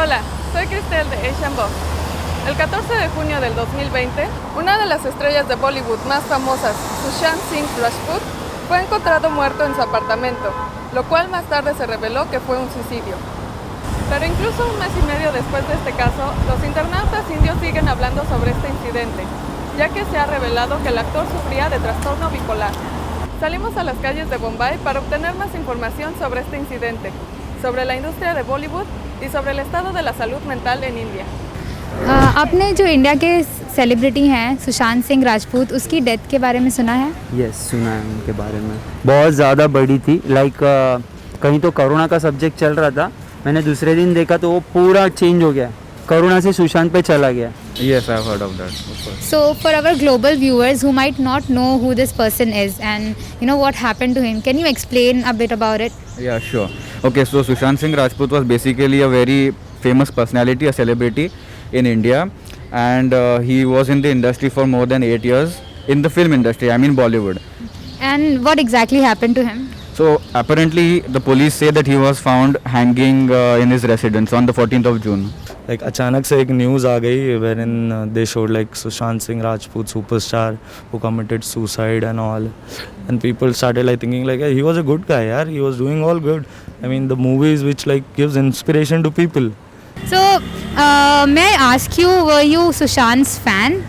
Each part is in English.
Hola, soy Cristel de Asian Boss. El 14 de junio del 2020, una de las estrellas de Bollywood más famosas, Sushant Singh Rajput, fue encontrado muerto en su apartamento, lo cual más tarde se reveló que fue un suicidio. Pero incluso un mes y medio después de este caso, los internautas indios siguen hablando sobre este incidente, ya que se ha revelado que el actor sufría de trastorno bipolar. Salimos a las calles de Bombay para obtener más información sobre este incidente, sobre la industria de Bollywood y sobre el estado de la salud mental en India. आपने जो India के celebrity हैं सुशांत सिंह राजपूत उसकी death के बारे में सुना है? यस सुना है उनके बारे में। बहुत ज़्यादा बड़ी थी, कहीं तो कोरोना का सब्जेक्ट चल रहा था, मैंने दूसरे दिन देखा तो वो पूरा चेंज हो गया, कोरोना से सुशांत पे चला गया। Yes, I've heard of that. Of course. So for our global viewers who might not know who this person is and what happened to him, can you explain a bit about it? Yeah, sure. Okay, so Sushant Singh Rajput was basically a very famous personality, a celebrity in India, and he was in the industry for more than 8 years, in the film industry, I mean Bollywood. And what exactly happened to him? So apparently the police say that he was found hanging in his residence on the 14th of June. Like अचानक से एक news आ गई wherein they showed like Sushant Singh Rajput, superstar who committed suicide and all, and people started like thinking like hey, he was a good guy, yaar. He was doing all good. I mean the movies which like gives inspiration to people. So may I ask you, were you Sushant's fan?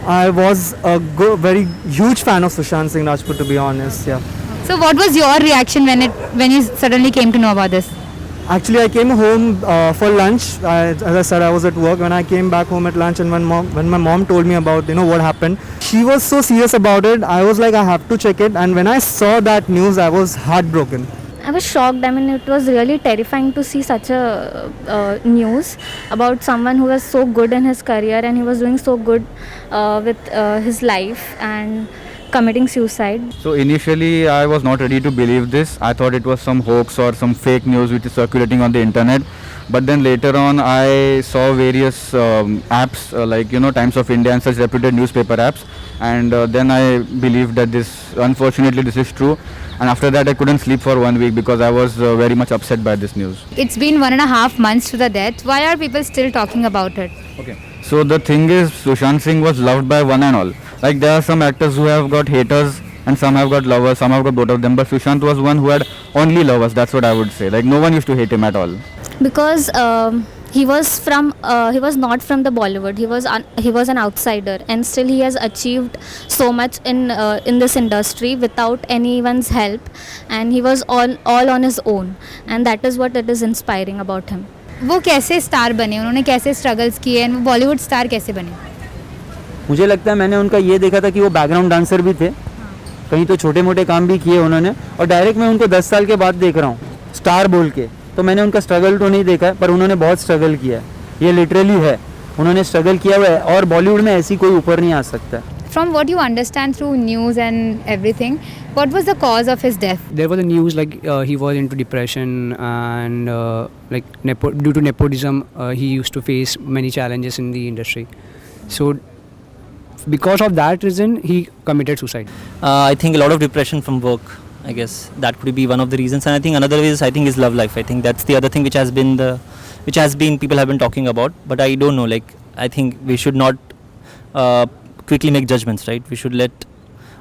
I was a very huge fan of Sushant Singh Rajput, to be honest. Yeah. So what was your reaction when you suddenly came to know about this? Actually, I came home for lunch. As I said, I was at work. When I came back home at lunch, and when my mom told me about what happened, she was so serious about it. I was like, I have to check it. And when I saw that news, I was heartbroken. I was shocked. I mean, it was really terrifying to see such a news about someone who was so good in his career and he was doing so good with his life and committing suicide. So initially I was not ready to believe this. I thought it was some hoax or some fake news which is circulating on the internet. But then later on I saw various apps like Times of India and such reputed newspaper apps, and then I believed that unfortunately this is true. And after that I couldn't sleep for 1 week because I was very much upset by this news. It's been 1.5 months to the death. Why are people still talking about it? Okay. So the thing is, Sushant Singh was loved by one and all. Like there are some actors who have got haters and some have got lovers, some have got both of them. But Sushant was one who had only lovers. That's what I would say. Like no one used to hate him at all. Because he was not from the Bollywood. He was an outsider, and still he has achieved so much in this industry without anyone's help, and he was all on his own, and that is what it is inspiring about him. वो कैसे star बने, उन्होंने कैसे struggles किए, वो Bollywood star कैसे बने? मुझे लगता है मैंने उनका ये देखा था कि वो बैकग्राउंड डांसर भी थे, कहीं तो छोटे मोटे काम भी किए उन्होंने, और डायरेक्ट मैं उनको 10 साल के बाद देख रहा हूँ स्टार बोल के, तो मैंने उनका स्ट्रगल तो नहीं देखा है, पर उन्होंने बहुत स्ट्रगल किया है, ये लिटरली है, उन्होंने स्ट्रगल किया हुआ है, और बॉलीवुड में ऐसी कोई ऊपर नहीं आ सकता। From what you understand through news and everything, what was the cause of his death? There was a news like he was into depression and due to nepotism he used to face many challenges in the industry. So because of that reason he committed suicide. I think a lot of depression from work. I guess that could be one of the reasons, and I think another is his love life. I think that's the other thing which has been people have been talking about. But I don't know. Like I think we should not quickly make judgments, right? We should let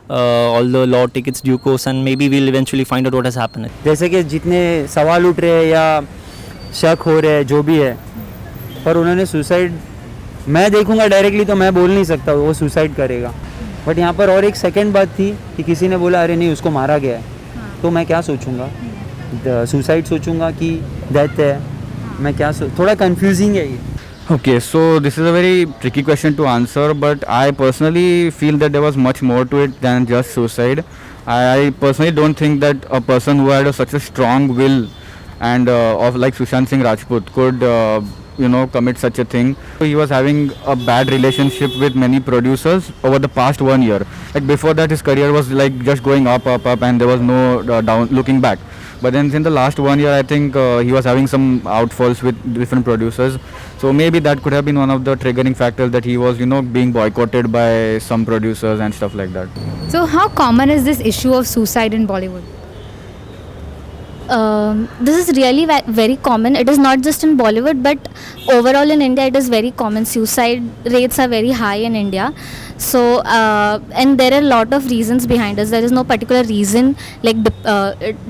all the law take its due course, and maybe we'll eventually find out what has happened. जैसे कि जितने सवाल उठ रहे हैं या शक हो रहे हैं जो भी है, पर उन्होंने सुसाइड, मैं देखूंगा डायरेक्टली तो मैं बोल नहीं सकता वो सुसाइड करेगा, बट यहाँ पर और एक सेकंड बात थी कि किसी ने बोला अरे नहीं उसको मारा गया है, तो मैं क्या सोचूंगा, सुसाइड सोचूंगा कि डेथ है, मैं क्या थोड़ा कंफ्यूजिंग है ये। Okay, so this is a very tricky question to answer, but I personally feel that there was much more to it than just suicide. I personally don't think that a person who had such a strong will and of like Sushant Singh Rajput could commit such a thing. He was having a bad relationship with many producers over the past 1 year. Like before that his career was like just going up and there was no down looking back. But then in the last 1 year I think he was having some outfalls with different producers. So maybe that could have been one of the triggering factors that he was being boycotted by some producers and stuff like that. So how common is this issue of suicide in Bollywood? This is really very common. It is not just in Bollywood, but overall in India, it is very common. Suicide rates are very high in India. So, and there are a lot of reasons behind us. There is no particular reason, like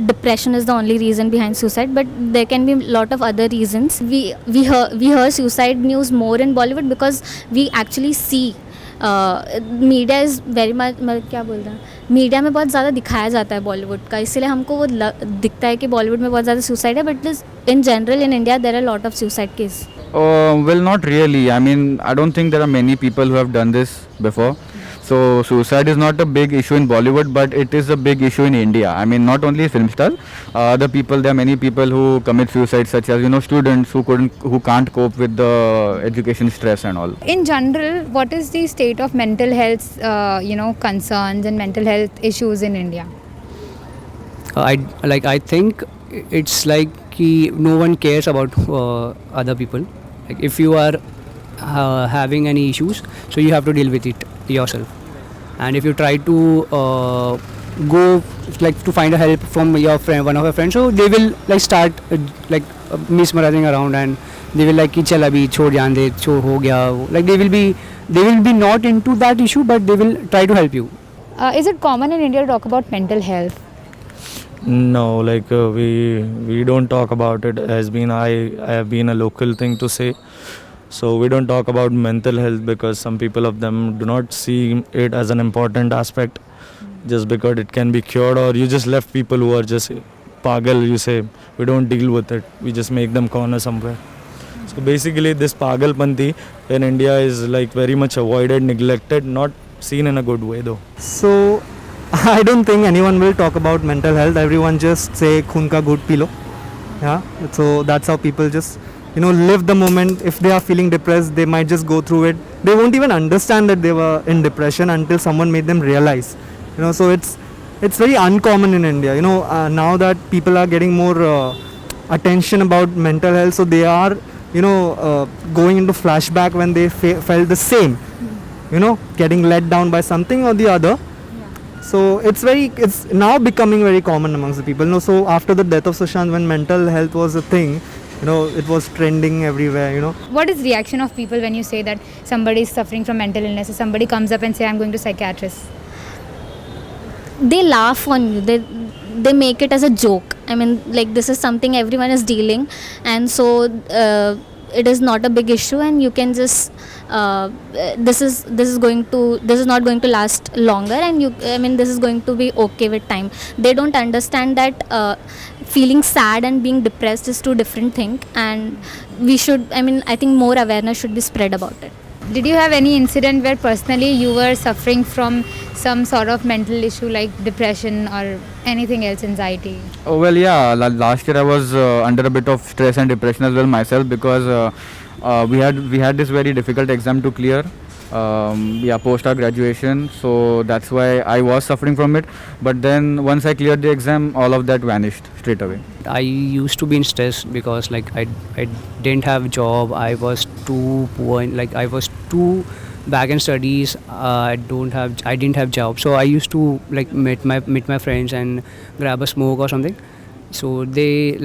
depression is the only reason behind suicide, but there can be a lot of other reasons. We hear suicide news more in Bollywood because we actually see. Media is very much, मतलब क्या बोल रहा है, media में बहुत ज़्यादा दिखाया जाता है बॉलीवुड का, इसलिए हमको वो दिखता है कि बॉलीवुड में बहुत ज़्यादा सुसाइड है, but in general in India there are lot of suicide case. Well, not really. I mean, I don't think there are many people who have done this before. So suicide is not a big issue in Bollywood, but it is a big issue in India. I mean, not only film stars, other people. There are many people who commit suicide, such as students who can't cope with the education stress and all. In general, what is the state of mental health, concerns and mental health issues in India? I think it's like no one cares about other people. Like if you are having any issues, so you have to deal with it yourself. And if you try to go to find a help from your friend, one of your friends, so they will start mesmerizing around, and they will कि चल अभी छोड़ जान दे, छोड़ हो गया. Like they will be not into that issue, but they will try to help you. Is it common in India to talk about mental health? No, we don't talk about it. I have been a local thing to say. So we don't talk about mental health because some people of them do not see it as an important aspect, just because it can be cured, or you just left people who are just pagal, you say, we don't deal with it, we just make them corner somewhere. So basically this pagalpanti in India is very much avoided, neglected, not seen in a good way though. So I don't think anyone will talk about mental health. Everyone just say khun ka good pilo. Yeah, so that's how people just live the moment. If they are feeling depressed, they might just go through it. They won't even understand that they were in depression until someone made them realize. So it's very uncommon in India. Now that people are getting more attention about mental health, so they are going into flashback when they felt the same. Getting let down by something or the other. So it's now becoming very common amongst the people. So after the death of Sushant, when mental health was a thing, it was trending everywhere. What is reaction of people when you say that somebody is suffering from mental illness, or somebody comes up and say I'm going to psychiatrist? They laugh on you. They make it as a joke. I mean, this is something everyone is dealing, and so it is not a big issue, and you can just this is not going to last longer, and this is going to be okay with time. They don't understand that feeling sad and being depressed is two different things, and I think more awareness should be spread about it. Did you have any incident where personally you were suffering from some sort of mental issue like depression or anything else, anxiety? Oh well, yeah. Last year I was under a bit of stress and depression as well myself, because we had this very difficult exam to clear. Post our graduation, so that's why I was suffering from it. But then once I cleared the exam, all of that vanished straight away. I used to be in stress because I didn't have job. I was too poor, I was too back in studies. I didn't have job, so I used to meet my friends and grab a smoke or something. So they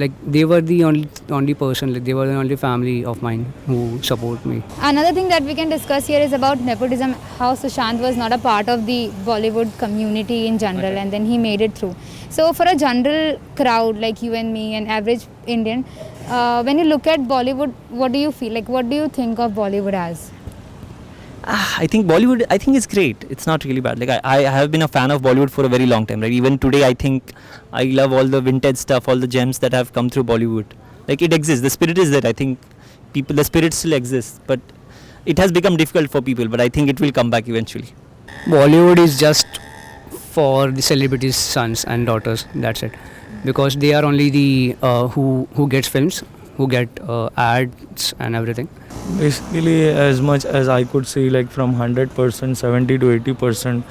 were the only person, they were the only family of mine who support me. Another thing that we can discuss here is about nepotism, how Sushant was not a part of the Bollywood community in general, and then he made it through. So for a general crowd like you and me, an average Indian, when you look at Bollywood, what do you feel? What do you think of Bollywood as? I think Bollywood, is great. It's not really bad. I have been a fan of Bollywood for a very long time. Even today, I think I love all the vintage stuff, all the gems that have come through Bollywood. It exists. The spirit is there. I think the spirit still exists, but it has become difficult for people. But I think it will come back eventually. Bollywood is just for the celebrities' sons and daughters. That's it, because they are only the who gets films, who get ads and everything. Basically, as much as I could see, from 100%, 70 to 80%,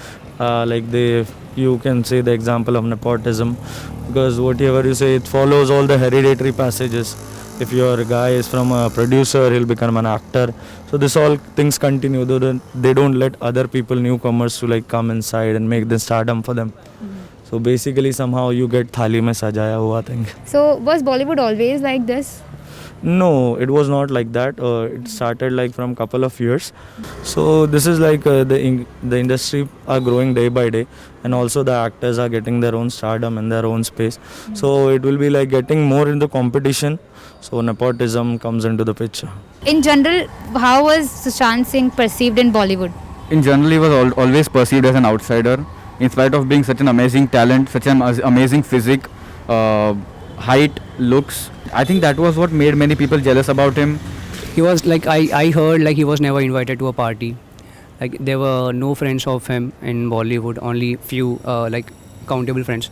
you can say the example of nepotism, because whatever you say, it follows all the hereditary passages. If your guy is from a producer, he'll become an actor. So this all things continue. They don't let other people, newcomers, to come inside and make the stardom for them. So basically somehow you get thali mein sajaya hua thing. So was Bollywood always like this? No, it was not like that. It started like from couple of years. So this is like the industry are growing day by day, and also the actors are getting their own stardom and their own space. So it will be like getting more into competition. So nepotism comes into the picture. In general, how was Sushant Singh perceived in Bollywood? In general, he was always perceived as an outsider, in spite of being such an amazing talent, such an amazing physique, height, looks. I think that was what made many people jealous about him. He was like, I heard like he was never invited to a party. Like there were no friends of him in Bollywood, only few like countable friends,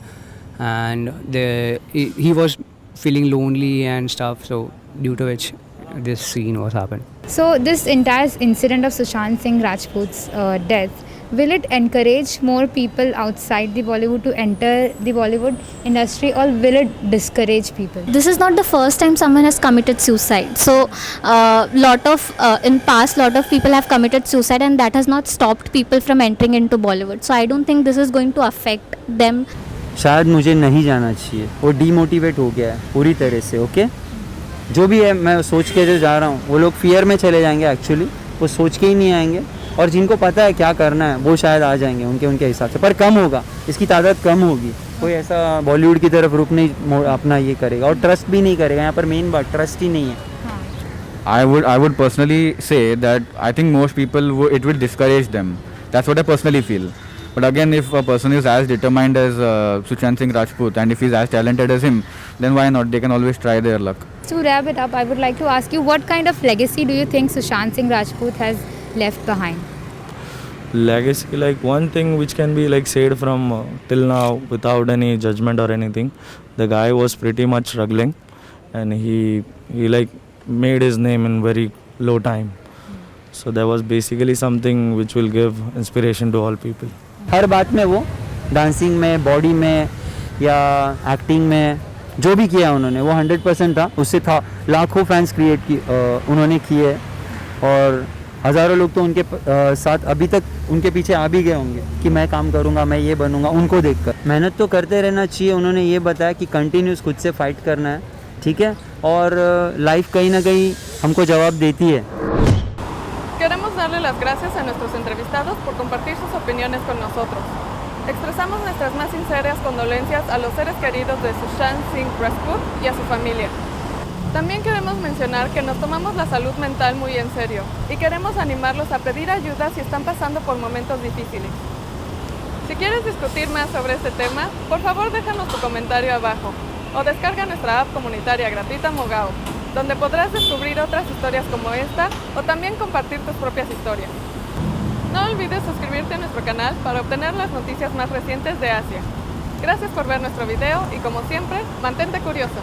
and he was feeling lonely and stuff. So due to which this scene was happened. So this entire incident of Sushant Singh Rajput's death, will it encourage more people outside the Bollywood to enter the Bollywood industry, or will it discourage people? This is not the first time someone has committed suicide. So in past lot of people have committed suicide, and that has not stopped people from entering into Bollywood. So I don't think this is going to affect them. शायद मुझे नहीं जाना चाहिए, वो demotivate हो गया है पूरी तरह से. ओके, जो भी है मैं सोच के जो जा रहा हूँ, वो लोग फियर में चले जाएंगे. एक्चुअली वो सोच के ही नहीं आएंगे, और जिनको पता है क्या करना है वो शायद आ जाएंगे उनके हिसाब से, पर कम होगा, इसकी तादाद कम होगी. कोई ऐसा बॉलीवुड की तरफ रुख नहीं अपना ये करेगा, और ट्रस्ट भी नहीं करेगा. यहाँ पर मेन बात ट्रस्ट ही नहीं है. I would personally say that I think most people it will discourage them. That's what I personally feel. But again, if a person is as determined as Sushant Singh Rajput, and if he's as talented as him, then why not? They can always try their luck. To wrap it up, I would like to ask you, what kind of legacy do you think Sushant Singh Rajput has left behind? Legacy, like one thing which can be like said from till now without any judgment or anything, the guy was pretty much struggling, and he like made his name in very low time. So there was basically something which will give inspiration to all people. हर बात में वो dancing में, body में या acting में जो भी किया उन्होंने वो 100% था. उससे था लाखों फैंस उन्होंने किए, और हज़ारों लोग तो उनके साथ अभी तक उनके पीछे आ भी गए होंगे कि मैं काम करूँगा, मैं ये बनूँगा. उनको देखकर मेहनत तो करते रहना चाहिए. उन्होंने ये बताया कि कंटिन्यूस खुद से फाइट करना है, ठीक है, और लाइफ कहीं ना कहीं हमको जवाब देती है. Queremos darle las gracias a nuestros entrevistados por compartir sus opiniones con nosotros. Expresamos nuestras más sinceras condolencias a los seres queridos de Sushant Singh Rajput y a su familia. También queremos mencionar que nos tomamos la salud mental muy en serio y queremos animarlos a pedir ayuda si están pasando por momentos difíciles. Si quieres discutir más sobre este tema, por favor déjanos tu comentario abajo o descarga nuestra app comunitaria gratuita Mogao, donde podrás descubrir otras historias como esta o también compartir tus propias historias. No olvides suscribirte a nuestro canal para obtener las noticias más recientes de Asia. Gracias por ver nuestro video y como siempre, mantente curioso.